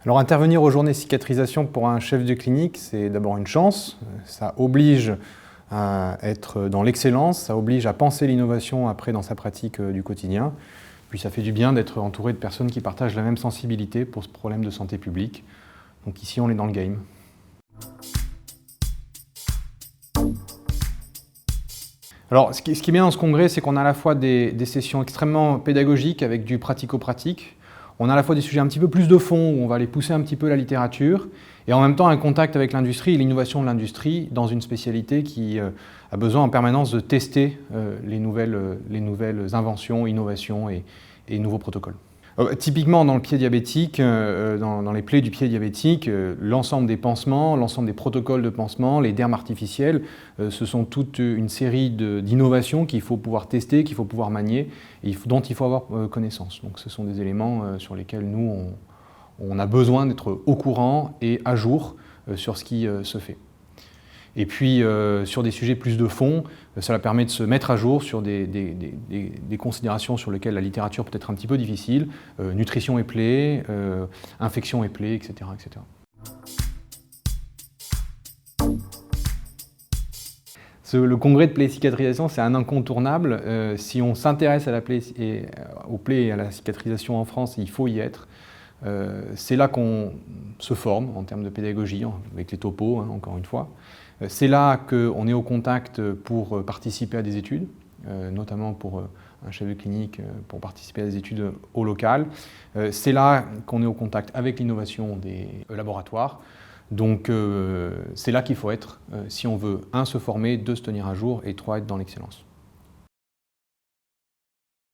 Alors intervenir aux journées cicatrisation pour un chef de clinique, c'est d'abord une chance. Ça oblige à être dans l'excellence, ça oblige à penser l'innovation après dans sa pratique du quotidien. Puis ça fait du bien d'être entouré de personnes qui partagent la même sensibilité pour ce problème de santé publique. Donc ici, on est dans le game. Alors, ce qui est bien dans ce congrès, c'est qu'on a à la fois des sessions extrêmement pédagogiques avec du pratico-pratique. On a à la fois des sujets un petit peu plus de fond, où on va aller pousser un petit peu la littérature, et en même temps un contact avec l'industrie et l'innovation de l'industrie dans une spécialité qui a besoin en permanence de tester les nouvelles inventions, innovations et nouveaux protocoles. Typiquement dans le pied diabétique, dans les plaies du pied diabétique, l'ensemble des pansements, l'ensemble des protocoles de pansement, les dermes artificiels, ce sont toute une série d'innovations qu'il faut pouvoir tester, qu'il faut pouvoir manier et dont il faut avoir connaissance. Donc ce sont des éléments sur lesquels nous, on a besoin d'être au courant et à jour sur ce qui se fait. Et puis, sur des sujets plus de fond, cela permet de se mettre à jour sur des considérations sur lesquelles la littérature peut être un petit peu difficile, nutrition et plaies, infection et plaies, etc., etc. Le congrès de plaies et cicatrisation, c'est un incontournable. Si on s'intéresse à la plaie aux plaies et à la cicatrisation en France, il faut y être. C'est là qu'on se forme en termes de pédagogie, avec les topos, encore une fois. C'est là qu'on est au contact pour participer à des études, notamment pour un chef de clinique, pour participer à des études au local. C'est là qu'on est au contact avec l'innovation des laboratoires. Donc c'est là qu'il faut être si on veut, 1, se former, 2, se tenir à jour et 3, être dans l'excellence.